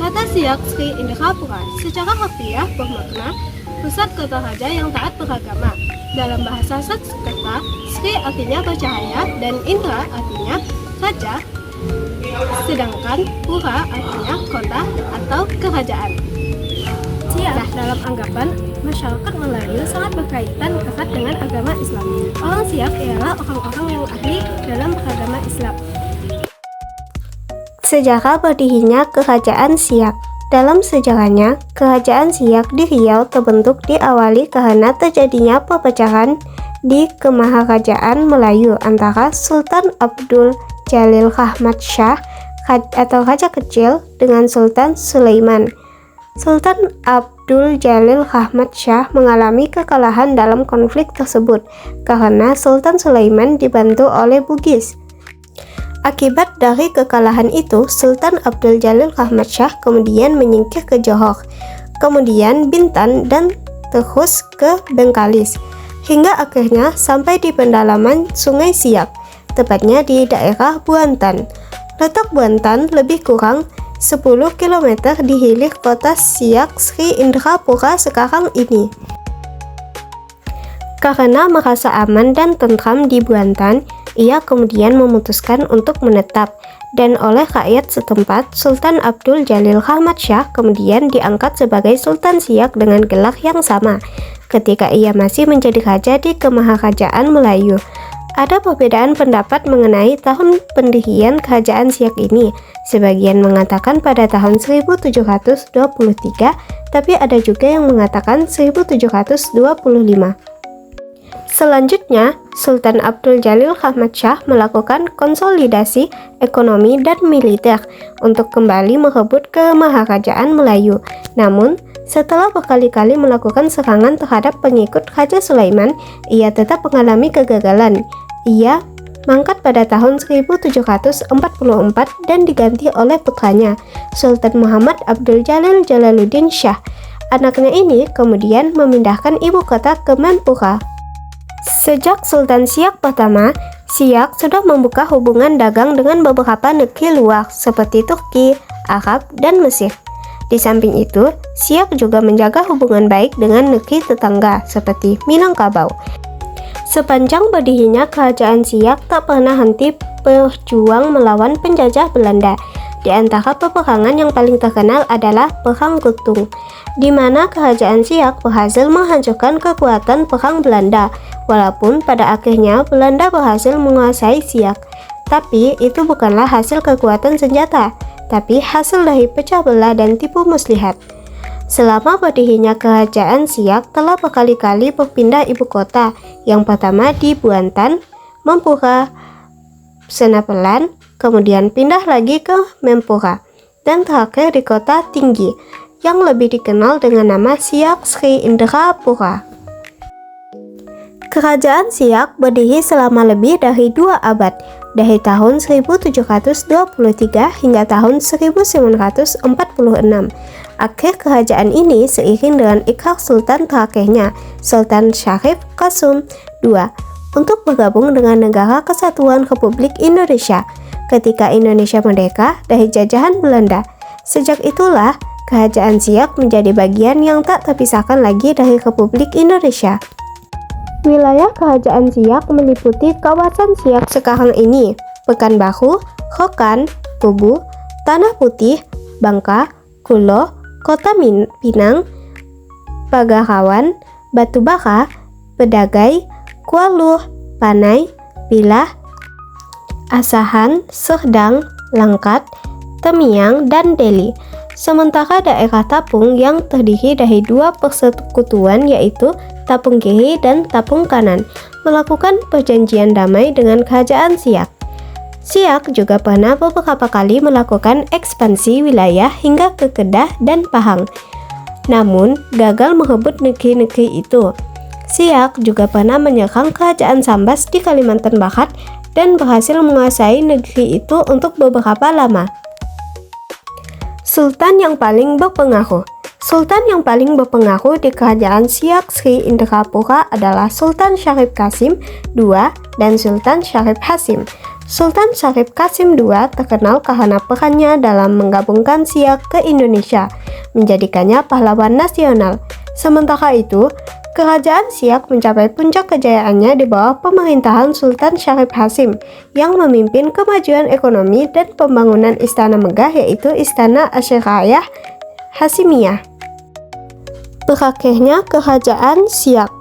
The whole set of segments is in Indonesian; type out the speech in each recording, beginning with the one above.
Kata Siak Sri Indrapura secara harfiah bermakna pusat kota raja yang taat beragama. Dalam bahasa Sanskerta, Sri artinya bercahaya dan Indra artinya raja, sedangkan Pura artinya kota atau kerajaan. Siak dalam anggapan masyarakat Melayu sangat berkaitan erat dengan agama Islam. Orang Siak ialah orang-orang yang ahli dalam agama Islam. Sejarah berdirinya Kerajaan Siak. Dalam sejarahnya, Kerajaan Siak di Riau terbentuk diawali karena terjadinya perpecahan di Kemaharajaan Melayu antara Sultan Abdul Jalil Rahmat Shah atau Raja Kecil dengan Sultan Sulaiman. Sultan Abdul Jalil Rahmat Shah mengalami kekalahan dalam konflik tersebut karena Sultan Sulaiman dibantu oleh Bugis. Akibat dari kekalahan itu, Sultan Abdul Jalil Rahmat Shah kemudian menyingkir ke Johor, kemudian Bintan dan terus ke Bengkalis, hingga akhirnya sampai di pendalaman Sungai Siak, tepatnya di daerah Buantan. Letak Buantan lebih kurang 10 km di hilir kota Siak Sri Indrapura sekarang ini. Karena merasa aman dan tentram di Buantan, ia kemudian memutuskan untuk menetap, dan oleh rakyat setempat, Sultan Abdul Jalil Rahmat Shah kemudian diangkat sebagai Sultan Siak dengan gelar yang sama, ketika ia masih menjadi raja di Kemaharajaan Melayu. Ada perbedaan pendapat mengenai tahun pendirian Kerajaan Siak ini. Sebagian mengatakan pada tahun 1723, tapi ada juga yang mengatakan 1725. Selanjutnya, Sultan Abdul Jalil Rahmat Shah melakukan konsolidasi ekonomi dan militer untuk kembali merebut Kemaharajaan Melayu. Namun, setelah berkali-kali melakukan serangan terhadap pengikut Raja Sulaiman, ia tetap mengalami kegagalan. Ia mangkat pada tahun 1744 dan diganti oleh putranya, Sultan Muhammad Abdul Jalil Jalaluddin Shah. Anaknya ini kemudian memindahkan ibu kota ke Mempura. Sejak Sultan Siak pertama, Siak sudah membuka hubungan dagang dengan beberapa negeri luar seperti Turki, Arab, dan Mesir. Di samping itu, Siak juga menjaga hubungan baik dengan negeri tetangga seperti Minangkabau. Sepanjang berdirinya Kerajaan Siak tak pernah henti berjuang melawan penjajah Belanda. Di antara peperangan yang paling terkenal adalah Perang Gutung, di mana Kerajaan Siak berhasil menghancurkan kekuatan perang Belanda, walaupun pada akhirnya Belanda berhasil menguasai Siak. Tapi itu bukanlah hasil kekuatan senjata, tapi hasil dari pecah belah dan tipu muslihat. Selama berdirinya Kerajaan Siak telah berkali-kali berpindah ibu kota, yang pertama di Buantan, Mempura, Senapelan, kemudian pindah lagi ke Mempura, dan terakhir di kota Tinggi, yang lebih dikenal dengan nama Siak Sri Indrapura. Kerajaan Siak berdiri selama lebih dari 2 abad, dari tahun 1723 hingga tahun 1946. Akhir kerajaan ini seiring dengan ikrar Sultan terakhirnya, Sultan Syarif Qasim II, untuk bergabung dengan Negara Kesatuan Republik Indonesia ketika Indonesia merdeka dari jajahan Belanda. Sejak itulah, Kerajaan Siak menjadi bagian yang tak terpisahkan lagi dari Republik Indonesia. Wilayah Kerajaan Siak meliputi kawasan Siak sekarang ini, Pekanbaru, Rokan, Tubu, Tanah Putih, Bangka, Kulo, Kota Pinang, Pagarawan, Batubara, Pedagai, Kualuh, Panai, Bilah, Asahan, Serdang, Langkat, Temiang, dan Deli. Sementara daerah Tapung yang terdiri dari 2 persekutuan yaitu Tapung Kiri dan Tapung Kanan melakukan perjanjian damai dengan Kerajaan Siak. Siak juga pernah beberapa kali melakukan ekspansi wilayah hingga ke Kedah dan Pahang, namun gagal merebut negeri-negeri itu. Siak juga pernah menyerang Kerajaan Sambas di Kalimantan Barat dan berhasil menguasai negeri itu untuk beberapa lama. Sultan yang paling berpengaruh. Sultan yang paling berpengaruh di Kerajaan Siak Sri Indrapura adalah Sultan Syarif Qasim II dan Sultan Syarif Hasim. Sultan Syarif Qasim II terkenal karena perannya dalam menggabungkan Siak ke Indonesia, menjadikannya pahlawan nasional. Sementara itu, kerajaan Siak mencapai puncak kejayaannya di bawah pemerintahan Sultan Syarif Hasim yang memimpin kemajuan ekonomi dan pembangunan istana megah yaitu Istana Asyiriyah Hasimiyah. Berakhirnya kerajaan Siak.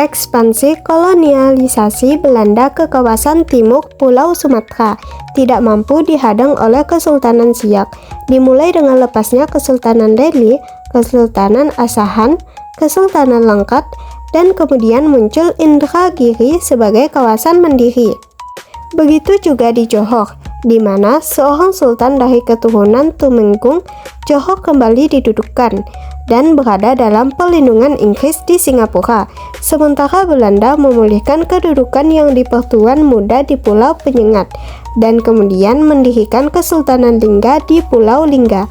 Ekspansi kolonialisasi Belanda ke kawasan timur Pulau Sumatera tidak mampu dihadang oleh Kesultanan Siak, dimulai dengan lepasnya Kesultanan Delhi, Kesultanan Asahan, Kesultanan Langkat, dan kemudian muncul Indragiri sebagai kawasan mandiri. Begitu juga di Johor, di mana seorang sultan dari keturunan Tumenggung, Johor kembali didudukan dan berada dalam perlindungan Inggris di Singapura, sementara Belanda memulihkan kedudukan yang dipertuan muda di Pulau Penyengat dan kemudian mendirikan Kesultanan Lingga di Pulau Lingga.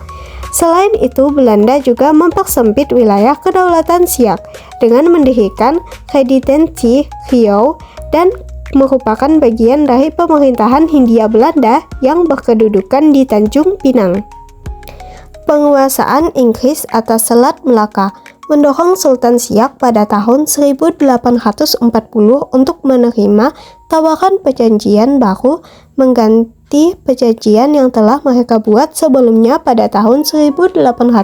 Selain itu, Belanda juga mempersempit wilayah kedaulatan Siak dengan mendirikan Residensi Riau dan merupakan bagian dari pemerintahan Hindia Belanda yang berkedudukan di Tanjung Pinang. Penguasaan Inggris atas Selat Melaka mendorong Sultan Siak pada tahun 1840 untuk menerima tawaran perjanjian baru mengganti perjanjian yang telah mereka buat sebelumnya pada tahun 1819.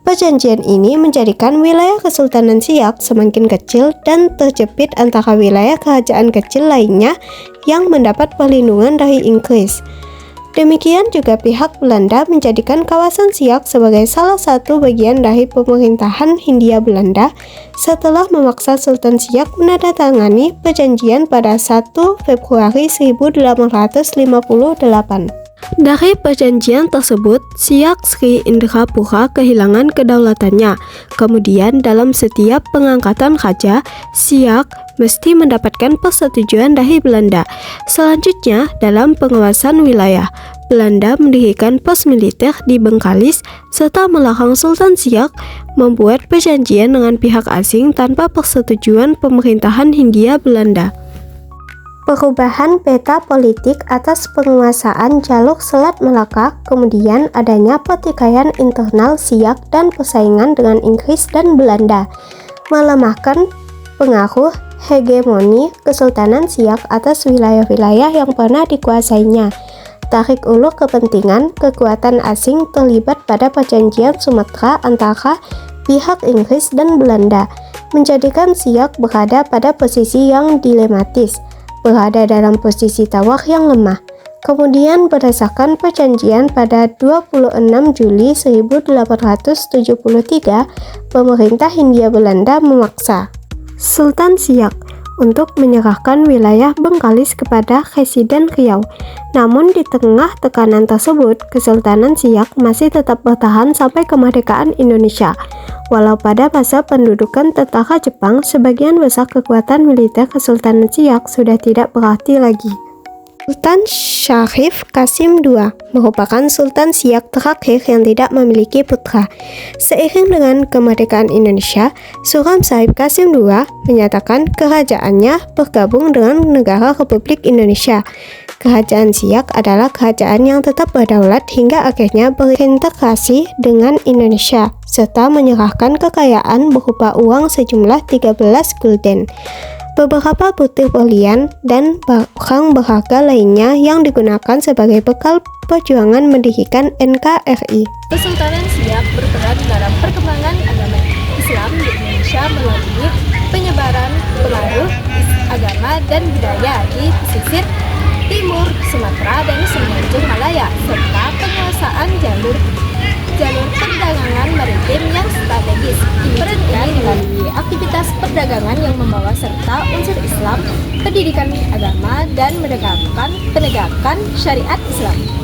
Perjanjian ini menjadikan wilayah Kesultanan Siak semakin kecil dan terjepit antara wilayah kerajaan kecil lainnya yang mendapat perlindungan dari Inggris. Demikian juga pihak Belanda menjadikan kawasan Siak sebagai salah satu bagian dari pemerintahan Hindia Belanda setelah memaksa Sultan Siak menandatangani perjanjian pada 1 Februari 1858. Dari perjanjian tersebut, Siak Sri Indrapura kehilangan kedaulatannya. Kemudian dalam setiap pengangkatan raja, Siak mesti mendapatkan persetujuan dari Belanda. Selanjutnya, dalam penguasaan wilayah, Belanda mendirikan pos militer di Bengkalis serta melarang Sultan Siak membuat perjanjian dengan pihak asing tanpa persetujuan pemerintahan Hindia Belanda. Perubahan peta politik atas penguasaan jalur Selat Melaka, kemudian adanya pertikaian internal Siak dan persaingan dengan Inggris dan Belanda, melemahkan pengaruh hegemoni Kesultanan Siak atas wilayah-wilayah yang pernah dikuasainya. Tarik ulur kepentingan, kekuatan asing terlibat pada perjanjian Sumatera antara pihak Inggris dan Belanda, menjadikan Siak berada pada posisi yang dilematis, berada dalam posisi tawar yang lemah. Kemudian berdasarkan perjanjian pada 26 Juli 1873, pemerintah Hindia Belanda memaksa Sultan Siak untuk menyerahkan wilayah Bengkalis kepada Residen Riau. Namun di tengah tekanan tersebut, Kesultanan Siak masih tetap bertahan sampai kemerdekaan Indonesia. Walau pada masa pendudukan tentara Jepang, sebagian besar kekuatan militer Kesultanan Siak sudah tidak berarti lagi. Sultan Syarif Qasim II merupakan Sultan Siak terakhir yang tidak memiliki putra. Seiring dengan kemerdekaan Indonesia, Sultan Syarif Qasim II menyatakan kerajaannya bergabung dengan Negara Republik Indonesia. Kerajaan Siak adalah kerajaan yang tetap berdaulat hingga akhirnya berintegrasi dengan Indonesia, serta menyerahkan kekayaan berupa uang sejumlah 13 gulden, beberapa butir berlian, dan barang berharga lainnya yang digunakan sebagai bekal perjuangan mendirikan NKRI. Kesultanan Siak berperan dalam perkembangan agama Islam di Indonesia melalui penyebaran pengaruh agama dan budaya di pesisir timur Sumatera dan semenanjung Malaya, serta penguasaan jalur perdagangan maritim yang strategis. Peran ini melalui aktivitas perdagangan yang membawa serta unsur Islam, pendidikan agama, dan penegakan syariat Islam.